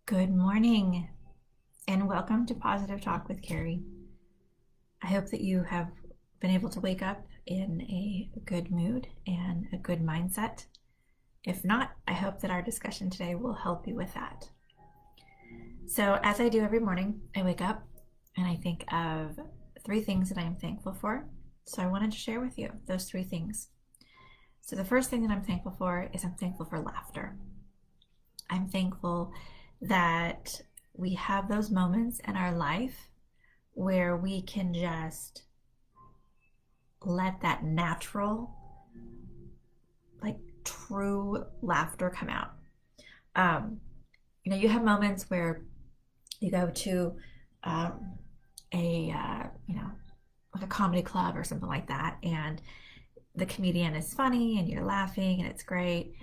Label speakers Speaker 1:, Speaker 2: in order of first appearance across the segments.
Speaker 1: Good morning and welcome to Positive Talk with Kari. I hope that you have been able to wake up in a good mood and a good mindset. If not, I hope that our discussion today will help you with that. So, as I do every morning, I wake up and I think of three things that I am thankful for. So, I wanted to share with you those three things. So, the first thing that I'm thankful for is I'm thankful for laughter. I'm thankful that we have those moments in our life where we can just let that natural, like true laughter come out. You have moments where you go to like a comedy club or something like that, and the comedian is funny and you're laughing and it's great.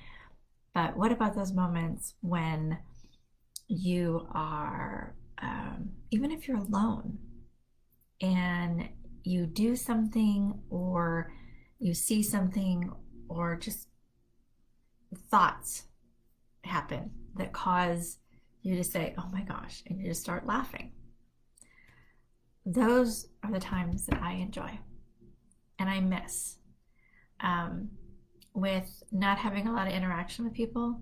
Speaker 1: But what about those moments when you are, even if you're alone and you do something or you see something or just thoughts happen that cause you to say, oh my gosh, and you just start laughing? Those are the times that I enjoy and I miss. With not having a lot of interaction with people,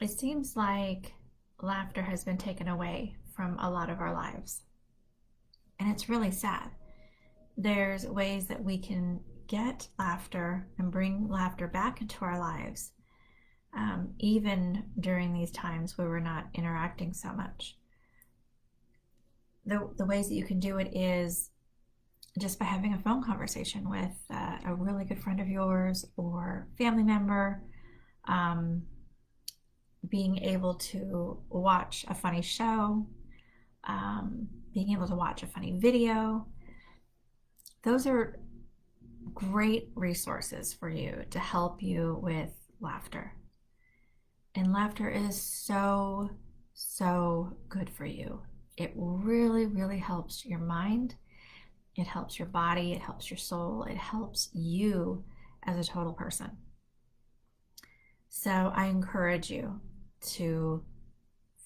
Speaker 1: it seems like laughter has been taken away from a lot of our lives. And it's really sad. There's ways that we can get laughter and bring laughter back into our lives, even during these times where we're not interacting so much. The ways that you can do it is just by having a phone conversation with a really good friend of yours or family member, being able to watch a funny show, being able to watch a funny video. Those are great resources for you to help you with laughter. And laughter is so, so good for you. It really, really helps your mind. It helps your body. It helps your soul. It helps you as a total person. So I encourage you to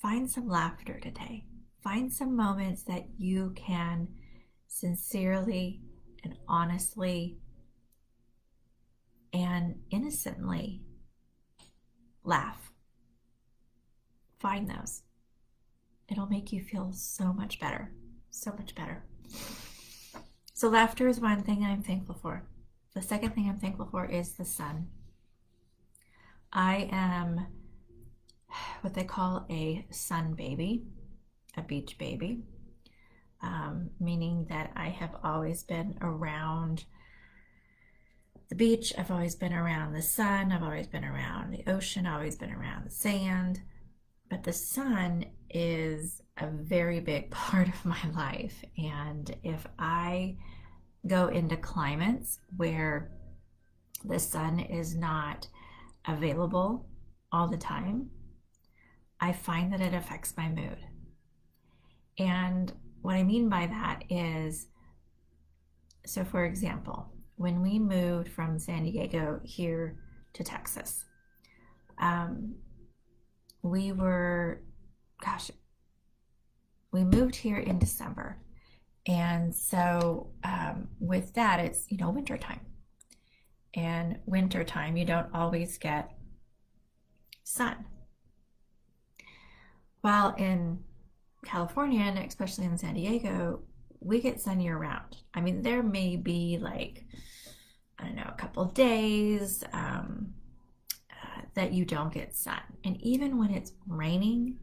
Speaker 1: find some laughter today. Find some moments that you can sincerely and honestly and innocently laugh. Find those. It'll make you feel so much better. So much better. So laughter is one thing I'm thankful for. The second thing I'm thankful for is the sun. I am what they call a sun baby, a beach baby, meaning that I have always been around the beach. I've always been around the sun. I've always been around the ocean. I've always been around the sand. But the sun is a very big part of my life. And if I go into climates where the sun is not available all the time, I find that it affects my mood. And what I mean by that is, so for example, when we moved from San Diego here to Texas, we moved here in December. And so with that, it's, winter time. And winter time, you don't always get sun. While in California, and especially in San Diego, we get sun year round. I mean, there may be a couple of days that you don't get sun. And even when it's raining,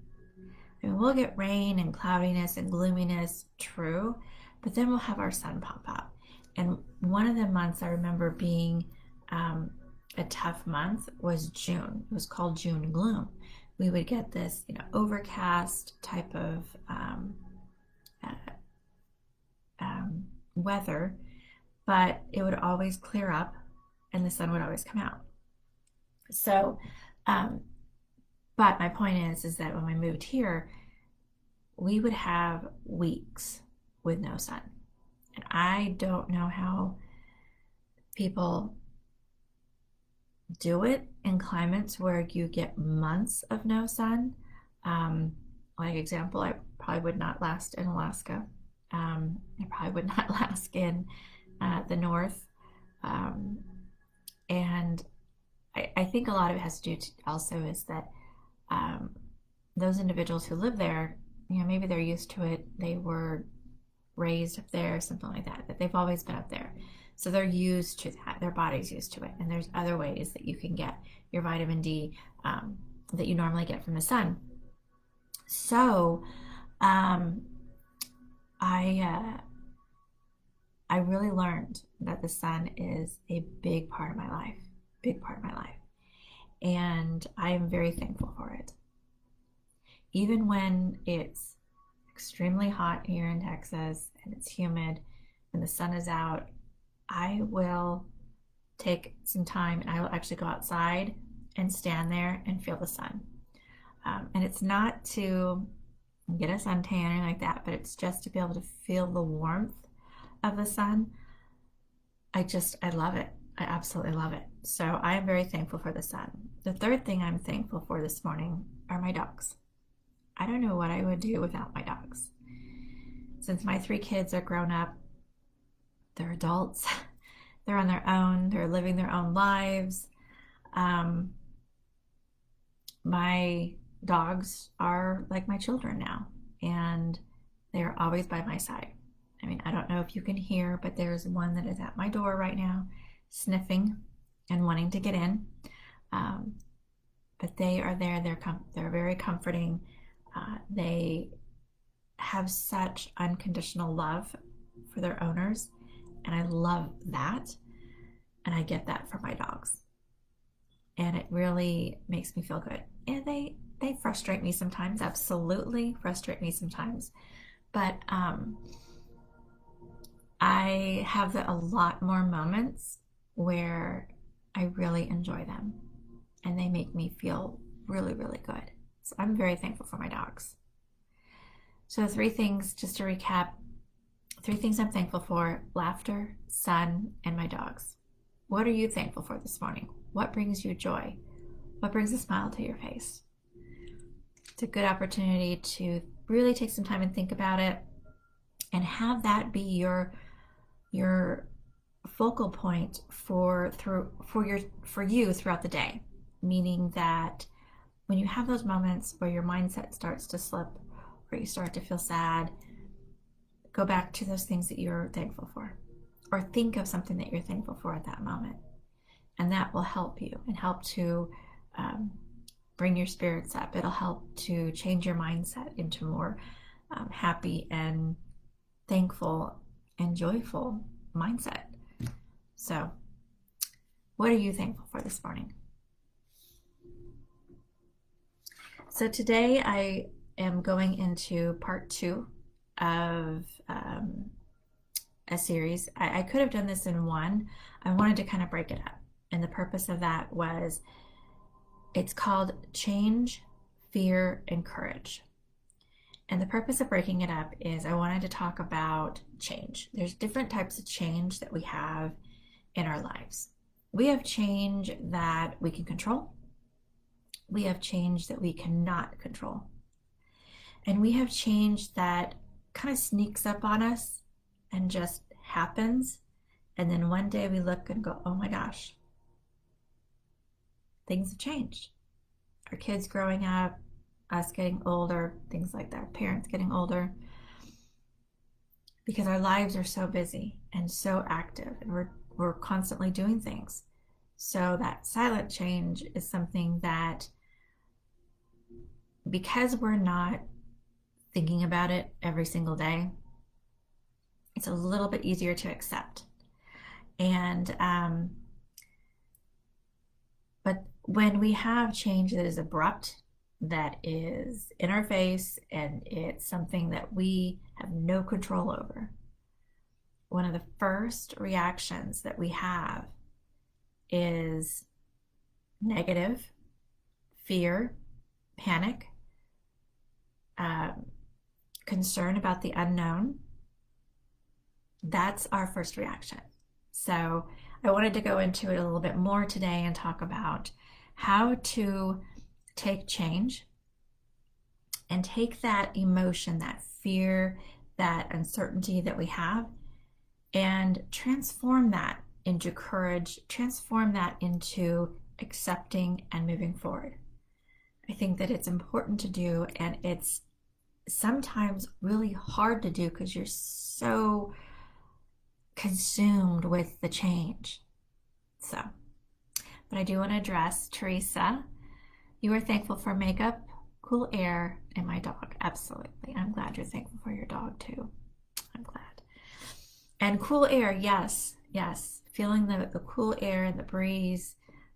Speaker 1: we'll get rain and cloudiness and gloominess, true, but then we'll have our sun pop up. And one of the months I remember being a tough month was June. It was called June gloom. We would get this, overcast type of weather, but it would always clear up and the sun would always come out. So, but my point is that when we moved here, we would have weeks with no sun. And I don't know how people do it in climates where you get months of no sun. Um, like example, I probably would not last in Alaska. I probably would not last in the north. Um, and I think a lot of it has to do also is that um, those individuals who live there, maybe they're used to it. They were raised up there, something like that, that they've always been up there. So they're used to that. Their body's used to it. And there's other ways that you can get your vitamin D that you normally get from the sun. So um, I I really learned that the sun is a big part of my life, big part of my life, and I am very thankful for it. Even when it's extremely hot here in Texas and it's humid and the sun is out, I will take some time and I will actually go outside and stand there and feel the sun. And it's not to get a suntan or anything like that, but it's just to be able to feel the warmth of the sun. I love it. I absolutely love it. So I am very thankful for the sun. The third thing I'm thankful for this morning are my dogs. I don't know what I would do without my dogs. Since my 3 kids are grown up, they're adults, they're on their own, they're living their own lives. My dogs are like my children now, and they are always by my side. I mean, I don't know if you can hear, but there's one that is at my door right now, sniffing and wanting to get in. But they are there. They're very comforting. They have such unconditional love for their owners, and I love that. And I get that from my dogs, and it really makes me feel good. And they frustrate me sometimes, absolutely frustrate me sometimes, but I have a lot more moments where I really enjoy them and they make me feel really, really good. So I'm very thankful for my dogs. So 3 things, just to recap, 3 things I'm thankful for: laughter, sun, and my dogs. What are you thankful for this morning? What brings you joy? What brings a smile to your face? It's a good opportunity to really take some time and think about it and have that be your focal point for you throughout the day. Meaning that when you have those moments where your mindset starts to slip or you start to feel sad, go back to those things that you're thankful for, or think of something that you're thankful for at that moment, and that will help you and help to bring your spirits up. It'll help to change your mindset into more happy and thankful and joyful mindset. So, what are you thankful for this morning? So today I am going into part 2 of a series. I could have done this in one. I wanted to kind of break it up. And the purpose of that was, it's called Change, Fear, and Courage. And the purpose of breaking it up is I wanted to talk about change. There's different types of change that we have in our lives. We have change that we can control. We have change that we cannot control. And we have change that kind of sneaks up on us and just happens. And then one day we look and go, oh my gosh, things have changed. Our kids growing up, us getting older, things like that, parents getting older, because our lives are so busy and so active, and we're constantly doing things. So that silent change is something that, because we're not thinking about it every single day, it's a little bit easier to accept. And but when we have change that is abrupt, that is in our face, and it's something that we have no control over, one of the first reactions that we have is negative, fear, panic, concern about the unknown. That's our first reaction. So I wanted to go into it a little bit more today and talk about how to take change and take that emotion, that fear, that uncertainty that we have, and transform that into courage, transform that into accepting and moving forward. I think that it's important to do, and it's sometimes really hard to do because you're so consumed with the change. So, but I do want to address Teresa. You are thankful for makeup, cool air, and my dog. Absolutely. I'm glad you're thankful for your dog too. I'm glad. And cool air, yes, yes. Feeling the cool air and the breeze.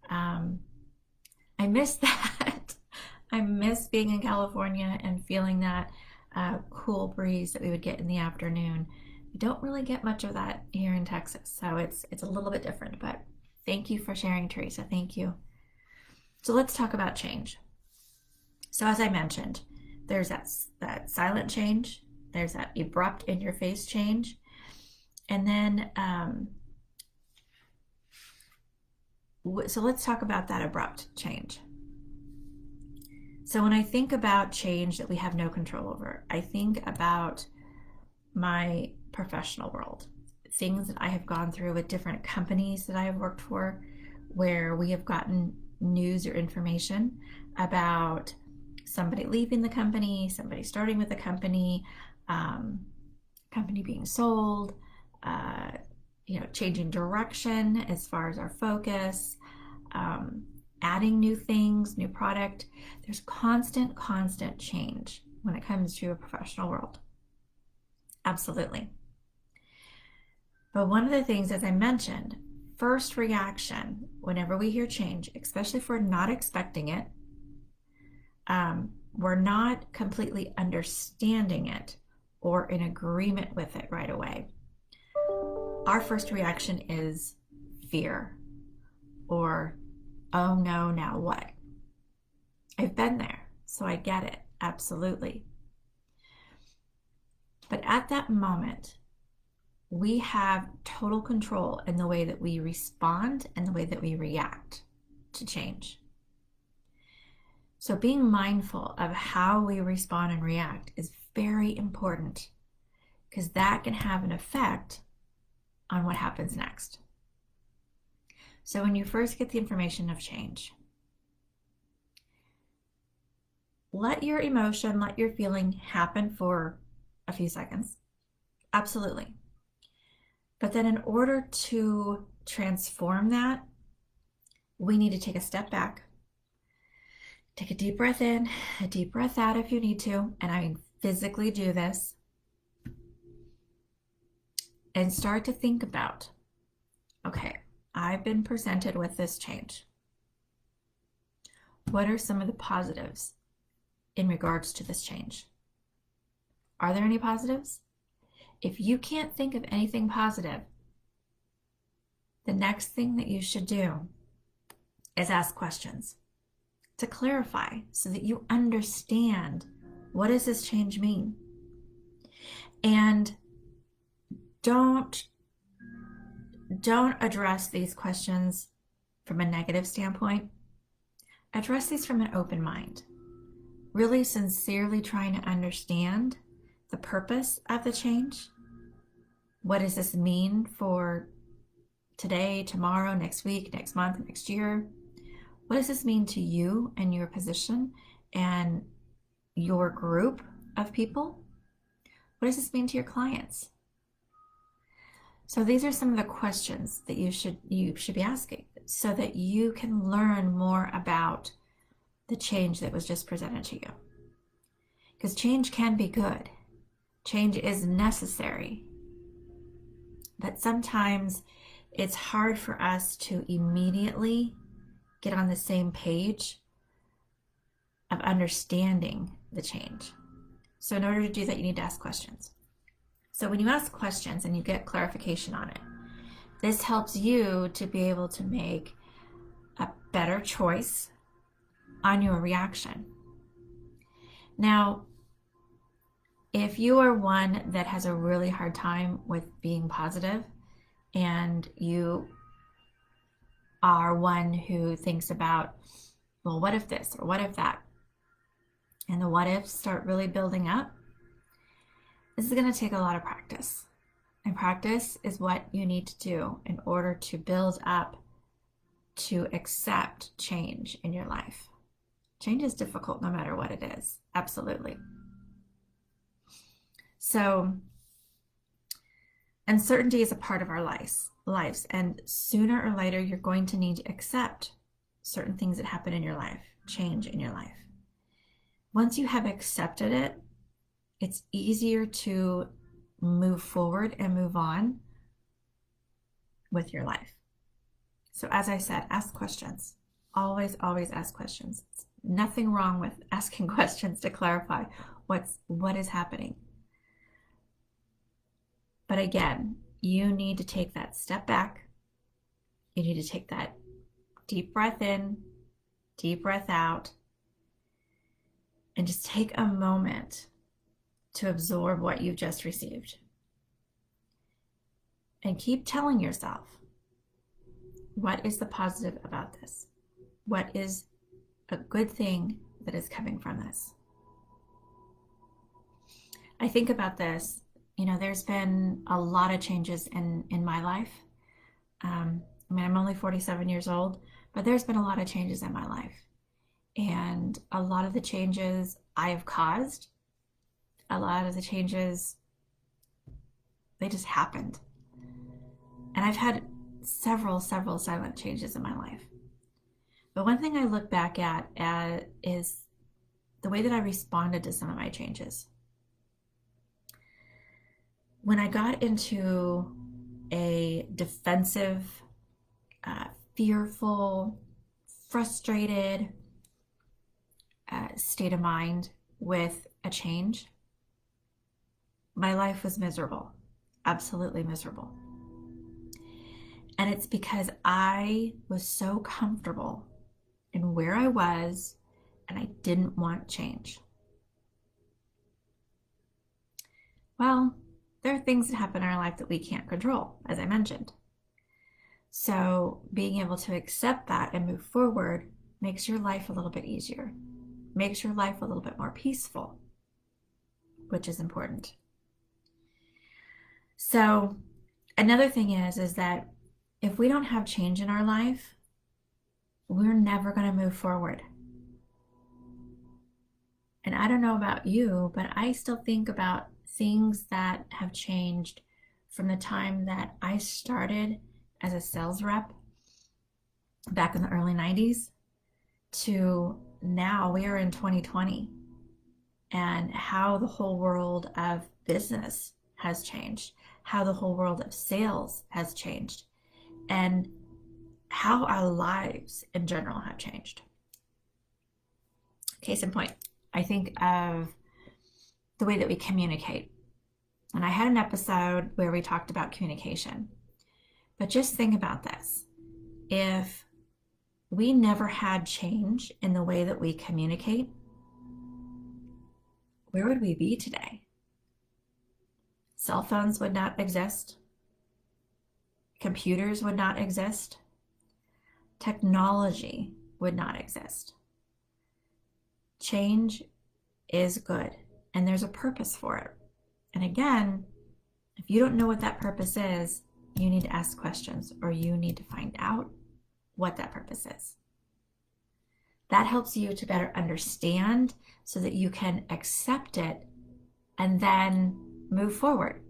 Speaker 1: I miss that. I miss being in California and feeling that cool breeze that we would get in the afternoon. We don't really get much of that here in Texas, so it's a little bit different, but thank you for sharing, Teresa. Thank you. So let's talk about change. So as I mentioned, there's that silent change, there's that abrupt in your face change, and then so let's talk about that abrupt change. So when I think about change that we have no control over, I think about my professional world, things that I have gone through with different companies that I have worked for, where we have gotten news or information about somebody leaving the company, somebody starting with the company, company being sold, changing direction as far as our focus, adding new things, new product. There's constant change when it comes to a professional world. Absolutely. But one of the things, as I mentioned, first reaction whenever we hear change, especially if we're not expecting it, we're not completely understanding it or in agreement with it right away. Our first reaction is fear or, oh no, now what? I've been there, so I get it, absolutely. But at that moment, we have total control in the way that we respond and the way that we react to change. So being mindful of how we respond and react is very important, because that can have an effect on what happens next. So when you first get the information of change, let your emotion, let your feeling happen for a few seconds. Absolutely. But then in order to transform that, we need to take a step back, take a deep breath in, a deep breath out if you need to, and I mean physically do this, and start to think about, okay, I've been presented with this change. What are some of the positives in regards to this change? Are there any positives? If you can't think of anything positive, the next thing that you should do is ask questions to clarify so that you understand, what does this change mean? And don't address these questions from a negative standpoint. Address these from an open mind, really sincerely trying to understand the purpose of the change. What does this mean for today, tomorrow, next week, next month, next year? What does this mean to you and your position and your group of people? What does this mean to your clients? So these are some of the questions that you should be asking so that you can learn more about the change that was just presented to you. Because change can be good. Change is necessary. But sometimes it's hard for us to immediately get on the same page of understanding the change. So in order to do that, you need to ask questions. So when you ask questions and you get clarification on it, this helps you to be able to make a better choice on your reaction. Now, if you are one that has a really hard time with being positive, and you are one who thinks about, well, what if this or what if that? and the what ifs start really building up, this is going to take a lot of practice. And practice is what you need to do in order to build up to accept change in your life. Change is difficult no matter what it is. Absolutely. So uncertainty is a part of our lives, and sooner or later you're going to need to accept certain things that happen in your life, change in your life. Once you have accepted it, it's easier to move forward and move on with your life. So as I said, ask questions. Always, always ask questions. There's nothing wrong with asking questions to clarify what is happening. But again, you need to take that step back. You need to take that deep breath in, deep breath out, and just take a moment to absorb what you've just received. And keep telling yourself, what is the positive about this? What is a good thing that is coming from this? I think about this, there's been a lot of changes in my life. I'm only 47 years old, but there's been a lot of changes in my life. And a lot of the changes I have caused, a lot of the changes, they just happened. And I've had several silent changes in my life. But one thing I look back at is the way that I responded to some of my changes. When I got into a defensive, fearful, frustrated state of mind with a change, my life was miserable, absolutely miserable. And it's because I was so comfortable in where I was and I didn't want change. Well, there are things that happen in our life that we can't control, as I mentioned. So being able to accept that and move forward makes your life a little bit easier, makes your life a little bit more peaceful, which is important. So another thing is that if we don't have change in our life, we're never going to move forward. And I don't know about you, but I still think about things that have changed from the time that I started as a sales rep back in the early 90s to now. We are in 2020, and how the whole world of business has changed, how the whole world of sales has changed, and how our lives in general have changed. Case in point, I think of the way that we communicate. And I had an episode where we talked about communication. But just think about this. If we never had change in the way that we communicate, where would we be today? Cell phones would not exist. Computers would not exist. Technology would not exist. Change is good, and there's a purpose for it. And again, if you don't know what that purpose is, you need to ask questions, or you need to find out what that purpose is. That helps you to better understand so that you can accept it and then move forward.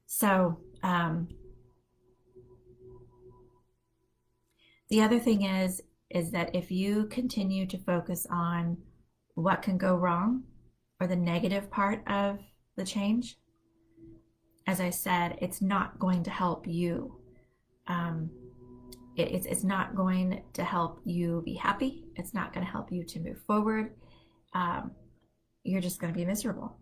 Speaker 1: So the other thing is that if you continue to focus on what can go wrong or the negative part of the change, as I said, it's not going to help you. It's not going to help you be happy. It's not going to help you to move forward. You're just going to be miserable.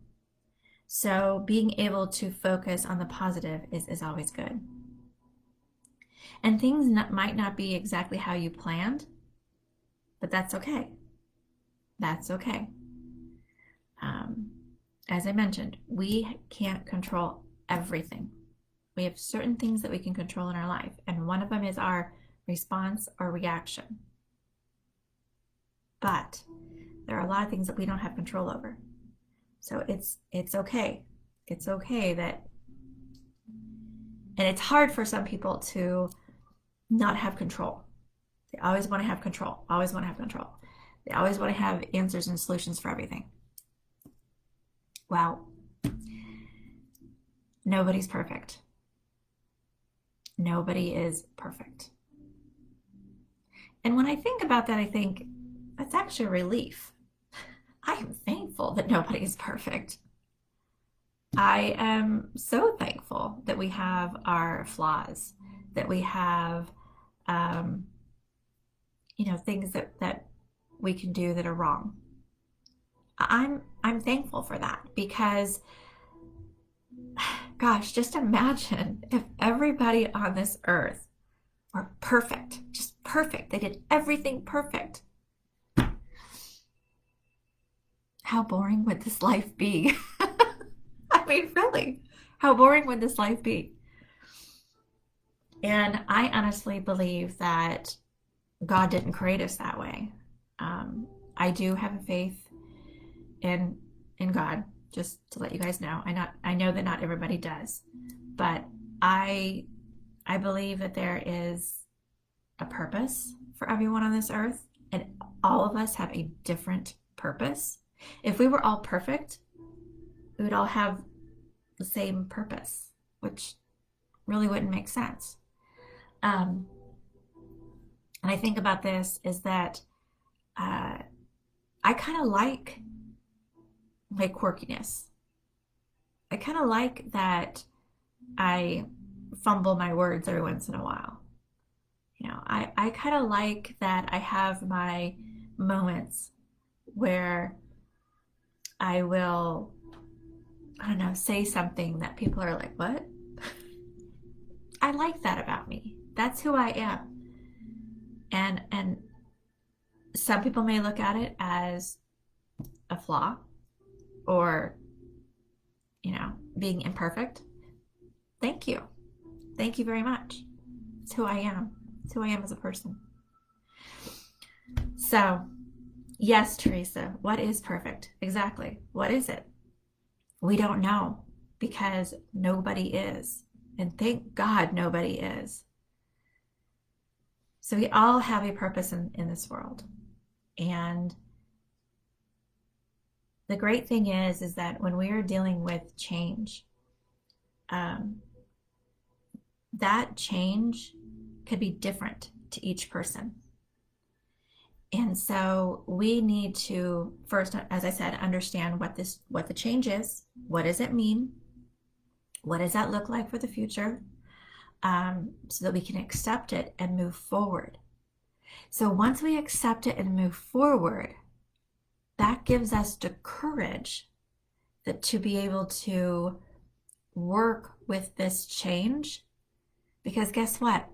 Speaker 1: So being able to focus on the positive is always good. And things might not be exactly how you planned, but that's okay. That's okay. As I mentioned, we can't control everything. We have certain things that we can control in our life, and one of them is our response or reaction. But There are a lot of things that we don't have control over. So it's okay. It's okay that, and it's hard for some people to not have control. They always want to have control, always want to have control. They always want to have answers and solutions for everything. Well, nobody's perfect. Nobody is perfect. And when I think about that, I think that's actually a relief. I am thankful that nobody is perfect. I am so thankful that we have our flaws, that we have, things that we can do that are wrong. I'm thankful for that because, gosh, just imagine if everybody on this earth were perfect, just perfect. They did everything perfect. How boring would this life be? I mean, really, how boring would this life be? And I honestly believe that God didn't create us that way. I do have a faith in God, just to let you guys know. I know that not everybody does, but I believe that there is a purpose for everyone on this earth, and all of us have a different purpose. If we were all perfect, we would all have the same purpose, which really wouldn't make sense. And I think about this is that I kind of like my quirkiness. I kind of like that I fumble my words every once in a while. I kind of like that I have my moments where I will, I don't know, say something that people are like, what? I like that about me. That's who I am. And some people may look at it as a flaw or, being imperfect. Thank you. Thank you very much. It's who I am. It's who I am as a person. So, yes, Teresa, what is perfect? Exactly. What is it? We don't know because nobody is. And thank God nobody is. So we all have a purpose in this world. And the great thing is that when we are dealing with change, that change could be different to each person. And so we need to first, as I said, understand what the change is. What does it mean? What does that look like for the future? So that we can accept it and move forward. So once we accept it and move forward, that gives us the courage to be able to work with this change. Because guess what?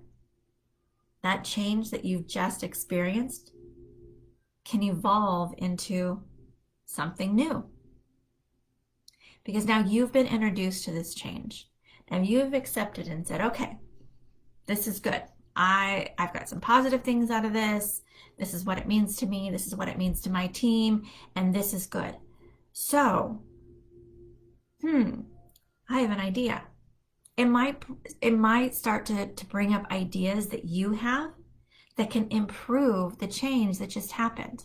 Speaker 1: That change that you've just experienced can evolve into something new. Because now you've been introduced to this change and you've accepted and said, okay, this is good. I've got some positive things out of this. This is what it means to me. This is what it means to my team. And this is good. So, I have an idea. It might start to bring up ideas that you have that can improve the change that just happened.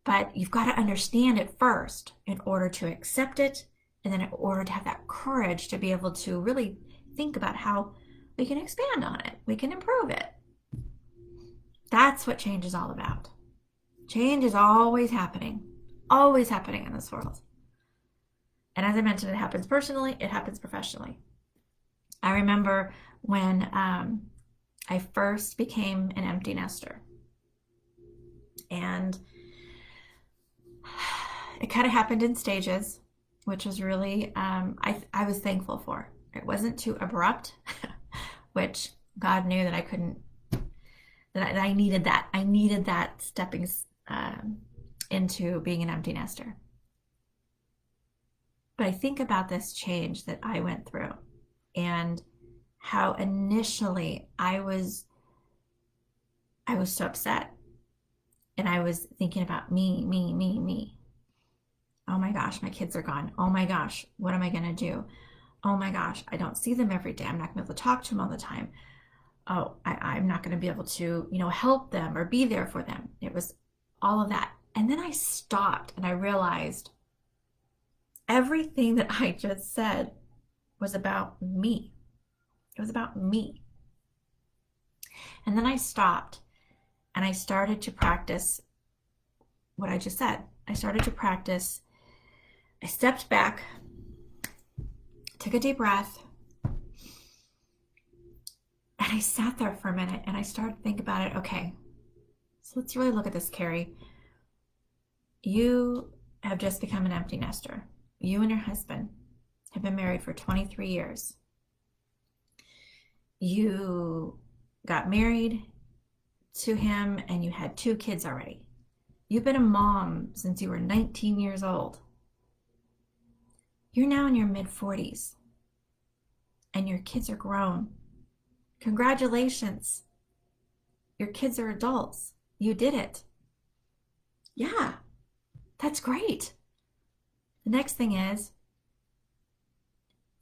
Speaker 1: But you've got to understand it first in order to accept it, and then in order to have that courage to be able to really think about how we can expand on it, we can improve it. That's what change is all about. Change is always happening in this world. And as I mentioned, it happens personally, it happens professionally. I remember when I first became an empty nester. And it kind of happened in stages, which was really, I was thankful for. It wasn't too abrupt, which God knew that I couldn't, that I needed that. I needed that stepping into being an empty nester. But I think about this change that I went through and how initially I was so upset. And I was thinking about me, me, me, me. Oh my gosh, my kids are gone. Oh my gosh, what am I going to do? Oh my gosh, I don't see them every day. I'm not going to be able to talk to them all the time. Oh, I'm not going to be able to, help them or be there for them. It was all of that. And then I stopped and I realized everything that I just said was about me. It was about me. And then I stopped and I started to practice what I just said. I started to practice. I stepped back, took a deep breath, and I sat there for a minute and I started to think about it. Okay, so let's really look at this, Kari. You have just become an empty nester. You and your husband have been married for 23 years. You got married to him and you had 2 kids already. You've been a mom since you were 19 years old. You're now in your mid-40s and your kids are grown. Congratulations. Your kids are adults. You did it. Yeah, that's great. The next thing is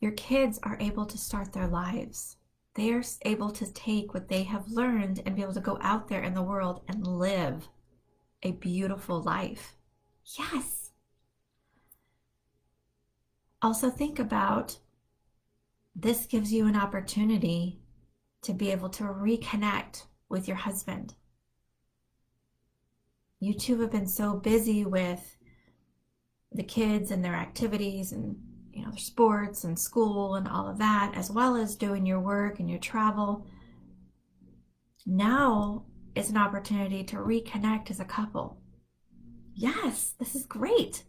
Speaker 1: your kids are able to start their lives. They are able to take what they have learned and be able to go out there in the world and live a beautiful life. Yes. Also think about this gives you an opportunity to be able to reconnect with your husband. You two have been so busy with the kids and their activities and their sports and school and all of that, as well as doing your work and your travel. Now is an opportunity to reconnect as a couple. Yes, this is great.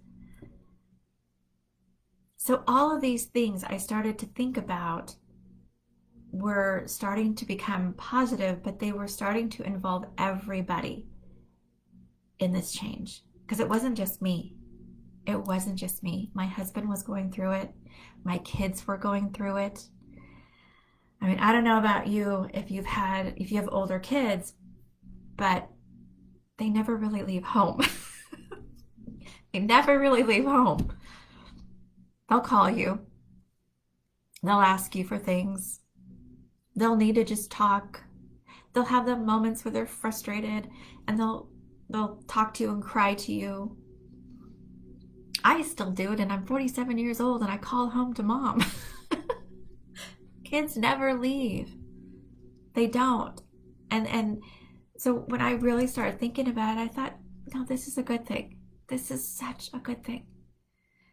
Speaker 1: So all of these things I started to think about were starting to become positive, but they were starting to involve everybody in this change, because it wasn't just me. It wasn't just me. My husband was going through it. My kids were going through it. I mean, I don't know about you if you have older kids, but they never really leave home. They never really leave home. They'll call you. They'll ask you for things. They'll need to just talk. They'll have the moments where they're frustrated and they'll talk to you and cry to you. I still do it, and I'm 47 years old and I call home to mom. Kids never leave. They don't. And so when I really started thinking about it, I thought, no, this is a good thing. This is such a good thing.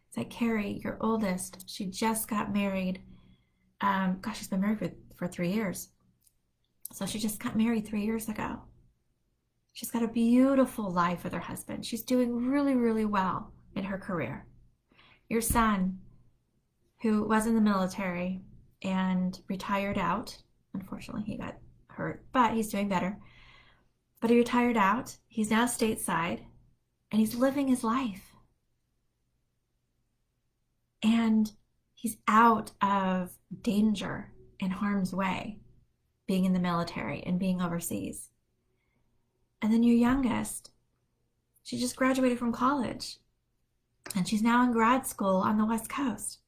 Speaker 1: It's like, Kari, your oldest, she just got married. She's been married for 3 years. So she just got married 3 years ago. She's got a beautiful life with her husband. She's doing really, really well in her career. Your son, who was in the military and retired out, unfortunately he got hurt, but he's doing better. But he retired out. He's now stateside and he's living his life. And he's out of danger and harm's way being in the military and being overseas. And then your youngest, she just graduated from college and she's now in grad school on the West Coast.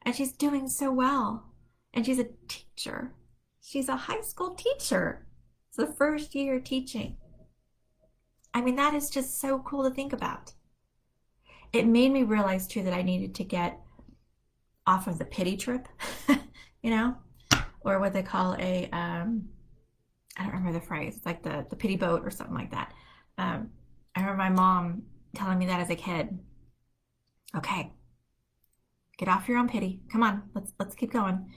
Speaker 1: And she's doing so well. And she's a teacher. She's a high school teacher. It's the first year teaching. I mean, that is just so cool to think about. It made me realize too that I needed to get off of the pity trip, or what they call I don't remember the phrase. It's like the pity boat or something like that. I remember my mom telling me that as a kid. Okay, get off your own pity. Come on, let's keep going.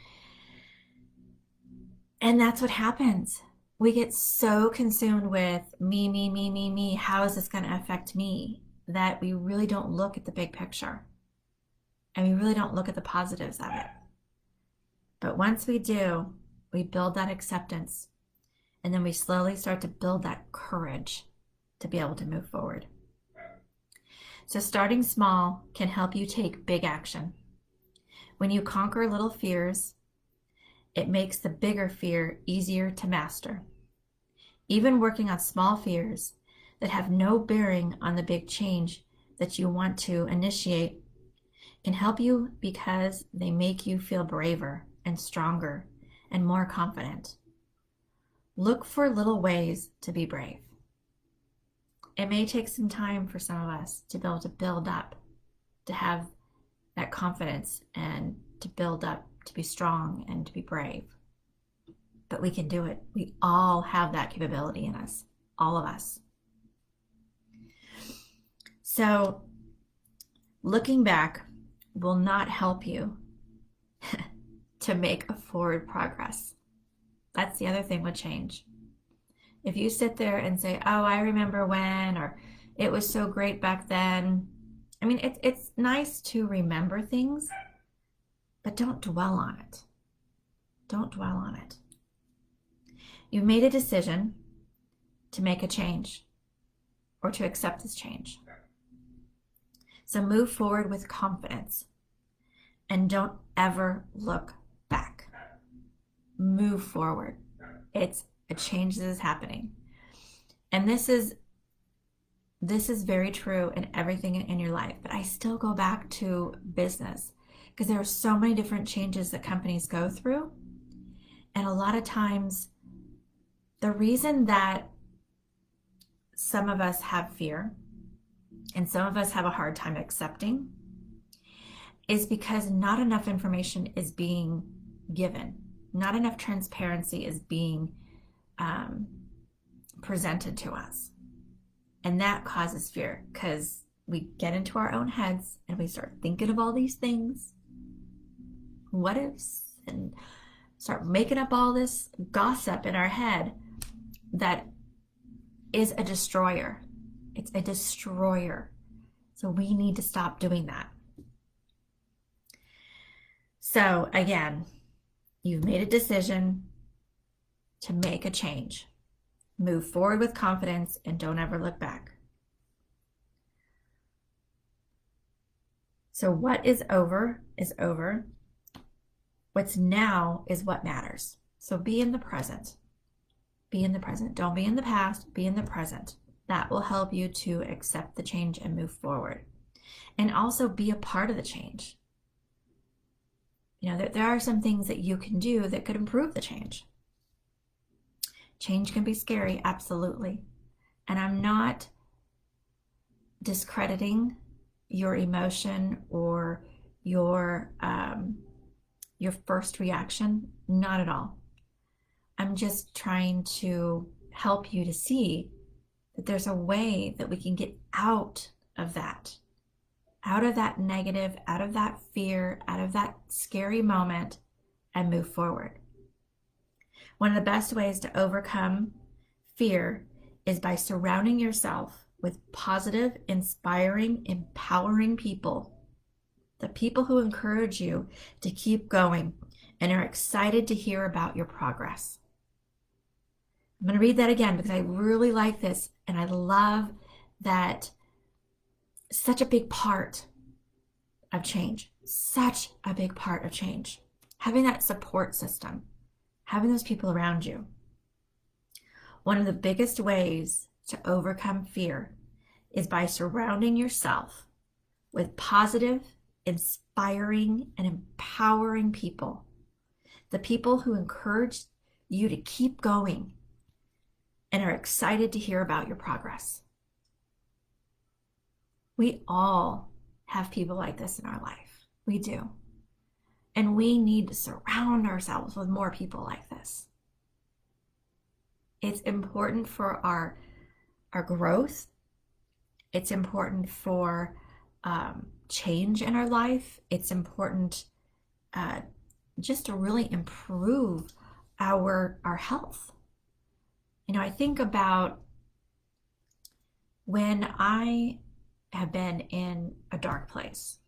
Speaker 1: And that's what happens. We get so consumed with me, me, me, me, me. How is this going to affect me? That we really don't look at the big picture. And we really don't look at the positives of it. But once we do, we build that acceptance. And then we slowly start to build that courage to be able to move forward. So starting small can help you take big action. When you conquer little fears, it makes the bigger fear easier to master. Even working on small fears that have no bearing on the big change that you want to initiate can help you because they make you feel braver and stronger and more confident. Look for little ways to be brave. It may take some time for some of us to be able to build up, to have that confidence and to build up, to be strong and to be brave. But we can do it. We all have that capability in us, all of us. So looking back will not help you to make a forward progress. That's the other thing with change. If you sit there and say, oh, I remember when, or it was so great back then. I mean, it's nice to remember things, but don't dwell on it. Don't dwell on it. You've made a decision to make a change or to accept this change. So move forward with confidence and don't ever look back. Move forward. It's a change that is happening. And this is very true in everything in your life. But I still go back to business because there are so many different changes that companies go through. And a lot of times, the reason that some of us have fear and some of us have a hard time accepting is because not enough information is being given. Not enough transparency is being presented to us. And that causes fear because we get into our own heads and we start thinking of all these things, what ifs, and start making up all this gossip in our head that is a destroyer. It's a destroyer. So we need to stop doing that. So again, you've made a decision to make a change. Move forward with confidence and don't ever look back. So what is over is over. What's now is what matters. So be in the present. Be in the present. Don't be in the past. Be in the present. That will help you to accept the change and move forward. And also be a part of the change. You know, there are some things that you can do that could improve the change. Change can be scary, absolutely. And I'm not discrediting your emotion or your first reaction, not at all. I'm just trying to help you to see that there's a way that we can get out of that negative, out of that fear, out of that scary moment, and move forward. One of the best ways to overcome fear is by surrounding yourself with positive, inspiring, empowering people. The people who encourage you to keep going and are excited to hear about your progress. I'm going to read that again because I really like this and I love that such a big part of change. Such a big part of change. Having that support system. Having those people around you. One of the biggest ways to overcome fear is by surrounding yourself with positive, inspiring, and empowering people. The people who encourage you to keep going and are excited to hear about your progress. We all have people like this in our life. We do. And we need to surround ourselves with more people like this. It's important for our growth. It's important for change in our life. It's important just to really improve our health. You know, I think about when I have been in a dark place.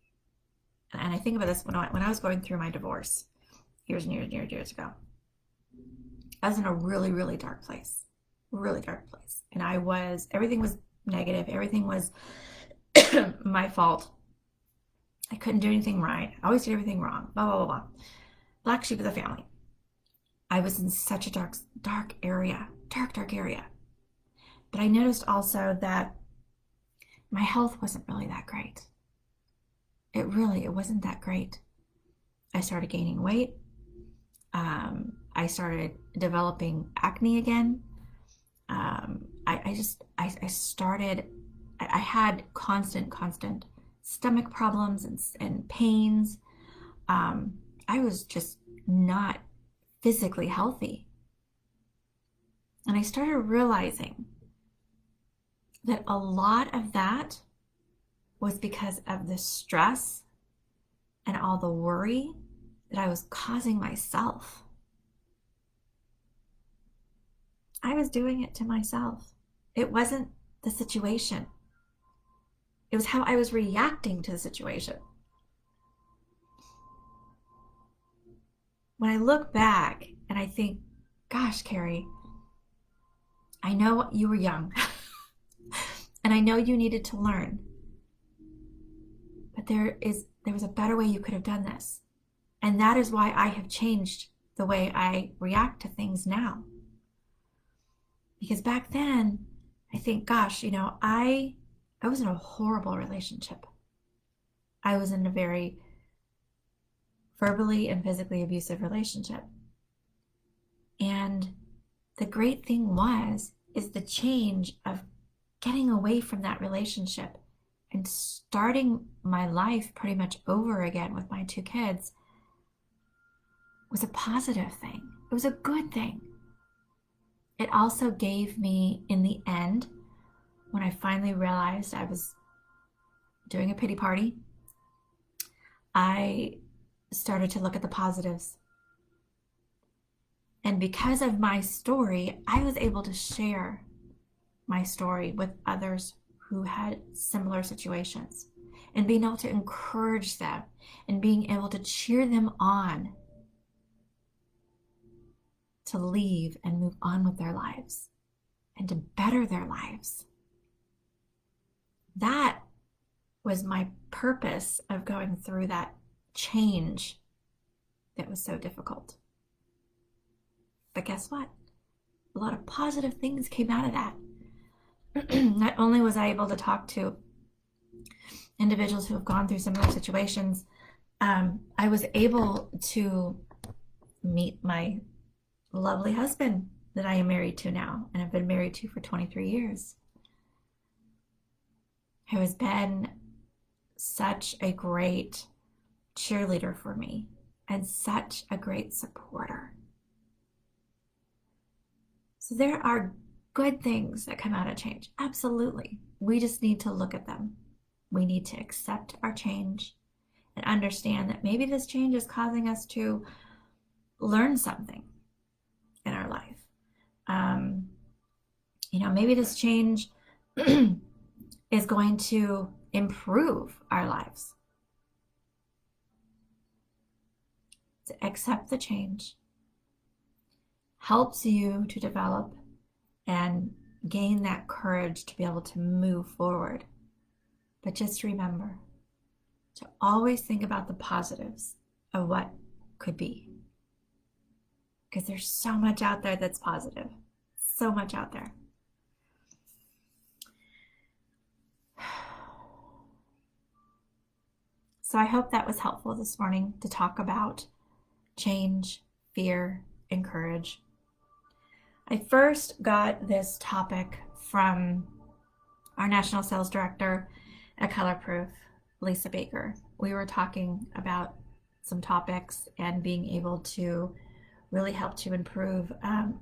Speaker 1: And I think about this when I was going through my divorce years and years and years ago. I was in a really, really dark place. Really dark place. And everything was negative. Everything was my fault. I couldn't do anything right. I always did everything wrong. Blah, blah, blah, blah. Black sheep of the family. I was in such a dark area. Dark area. But I noticed also that my health wasn't really that great. It wasn't that great. I started gaining weight. I started developing acne again. I had constant stomach problems and pains. I was just not physically healthy. And I started realizing that a lot of that was because of the stress and all the worry that I was causing myself. I was doing it to myself. It wasn't the situation. It was how I was reacting to the situation. When I look back and I think, gosh, Kari, I know you were young and I know you needed to learn, but there was a better way you could have done this. And that is why I have changed the way I react to things now. Because back then, I think, gosh, I was in a horrible relationship. I was in a very verbally and physically abusive relationship. And the great thing is the change of getting away from that relationship and starting my life pretty much over again with my 2 kids was a positive thing. It was a good thing. It also gave me, in the end, when I finally realized I was doing a pity party, I started to look at the positives. And because of my story, I was able to share my story with others who had similar situations, and being able to encourage them and being able to cheer them on to leave and move on with their lives and to better their lives. That was my purpose of going through that change that was so difficult. But guess what? A lot of positive things came out of that. Not only was I able to talk to individuals who have gone through similar situations, I was able to meet my lovely husband that I am married to now and have been married to for 23 years, who has been such a great cheerleader for me and such a great supporter. So there are good things that come out of change. Absolutely. We just need to look at them. We need to accept our change and understand that maybe this change is causing us to learn something in our life. Maybe this change is going to improve our lives. To accept the change helps you to develop and gain that courage to be able to move forward. But just remember to always think about the positives of what could be. Because there's so much out there that's positive. So much out there. So I hope that was helpful this morning to talk about change, fear, and courage. I first got this topic from our National Sales Director at ColorProof, Lisa Baker. We were talking about some topics and being able to really help to improve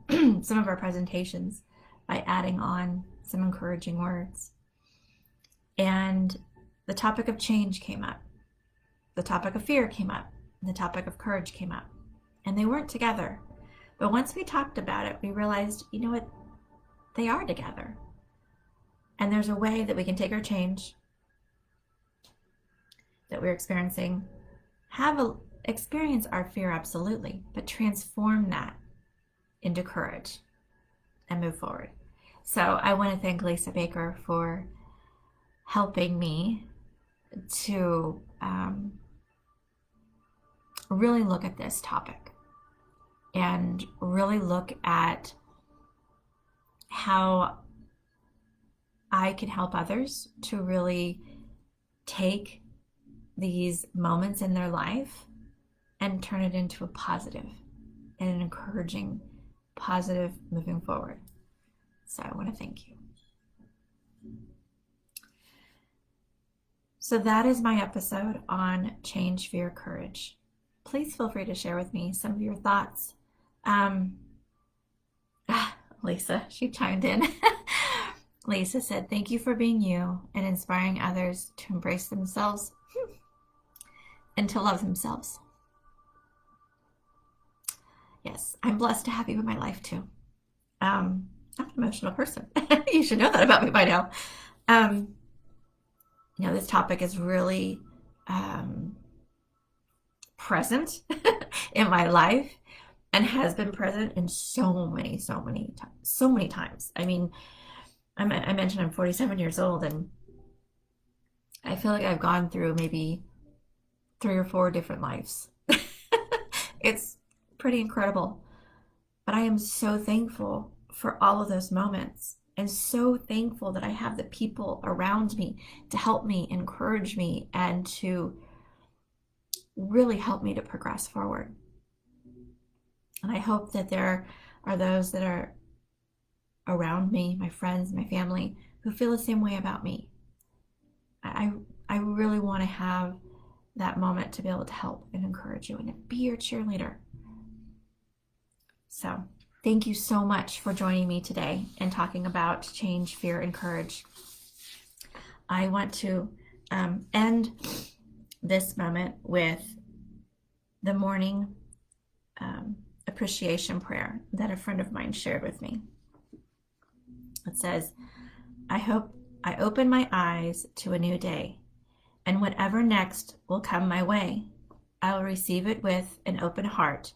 Speaker 1: some of our presentations by adding on some encouraging words. And the topic of change came up. The topic of fear came up. And the topic of courage came up. And they weren't together. But once we talked about it, we realized, you know what? They are together. And there's a way that we can take our change that we're experiencing, experience our fear, absolutely, but transform that into courage and move forward. So I want to thank Lisa Baker for helping me to really look at this topic and really look at how I can help others to really take these moments in their life and turn it into a positive and an encouraging positive moving forward. So I want to thank you. So that is my episode on Change, Fear, Courage. Please feel free to share with me some of your thoughts. Lisa, she chimed in. Lisa said, thank you for being you and inspiring others to embrace themselves and to love themselves. Yes, I'm blessed to have you in my life too. I'm an emotional person. You should know that about me by now. This topic is really present in my life and has been present in so many times. I mean, I mentioned I'm 47 years old, and I feel like I've gone through maybe 3 or 4 different lives. It's pretty incredible. But I am so thankful for all of those moments, and so thankful that I have the people around me to help me, encourage me, and to really help me to progress forward. And I hope that there are those that are around me, my friends, my family, who feel the same way about me. I really want to have that moment to be able to help and encourage you and be your cheerleader. So thank you so much for joining me today and talking about change, fear, and courage. I want to end this moment with the morning appreciation prayer that a friend of mine shared with me. It says, I hope I open my eyes to a new day, and whatever next will come my way, I will receive it with an open heart,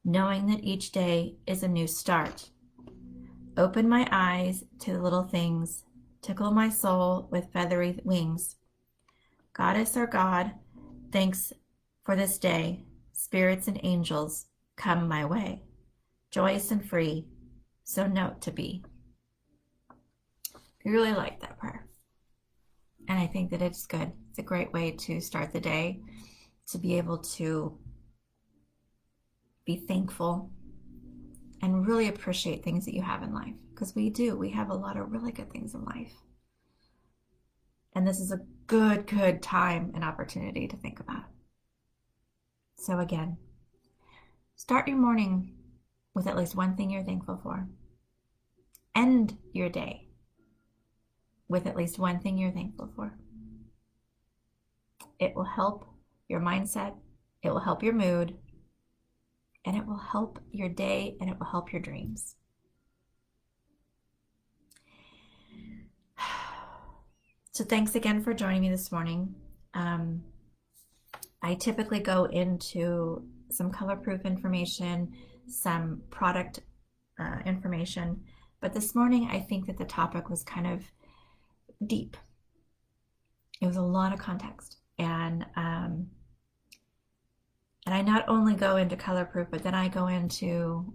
Speaker 1: knowing that each day is a new start. Open my eyes to the little things, tickle my soul with feathery wings. Goddess or God, thanks for this day. Spirits and angels, come my way. Joyous and free, so note to be. I really like that prayer. And I think that it's good. It's a great way to start the day, to be able to be thankful and really appreciate things that you have in life. Because we do. We have a lot of really good things in life. And this is a good time and opportunity to think about. So again, start your morning with at least one thing you're thankful for. End your day with at least one thing you're thankful for. It will help your mindset, it will help your mood, and it will help your day, and it will help your dreams. So thanks again for joining me this morning. I typically go into some ColorProof information, some product information, but this morning I think that the topic was kind of deep. It was a lot of context, and I not only go into ColorProof, but then I go into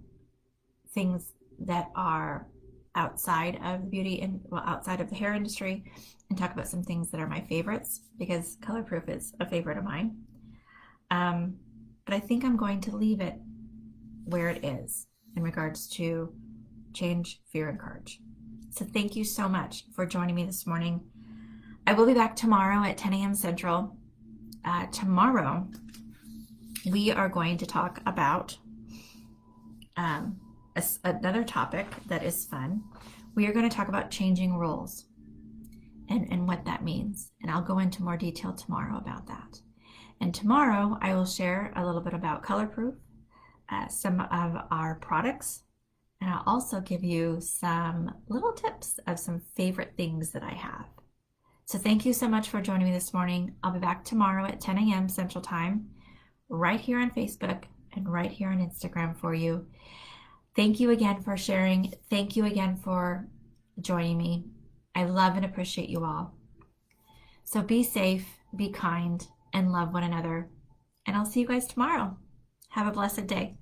Speaker 1: things that are outside of beauty and outside of the hair industry, and talk about some things that are my favorites, because ColorProof is a favorite of mine. But I think I'm going to leave it where it is in regards to change, fear, and courage. So thank you so much for joining me this morning. I will be back tomorrow at 10 a.m. Central. Tomorrow, we are going to talk about another topic that is fun. We are going to talk about changing roles and what that means. And I'll go into more detail tomorrow about that. And tomorrow, I will share a little bit about ColorProof, some of our products, and I'll also give you some little tips of some favorite things that I have. So thank you so much for joining me this morning. I'll be back tomorrow at 10 a.m. Central Time, right here on Facebook and right here on Instagram for you. Thank you again for sharing. Thank you again for joining me. I love and appreciate you all. So be safe, be kind, and love one another. And I'll see you guys tomorrow. Have a blessed day.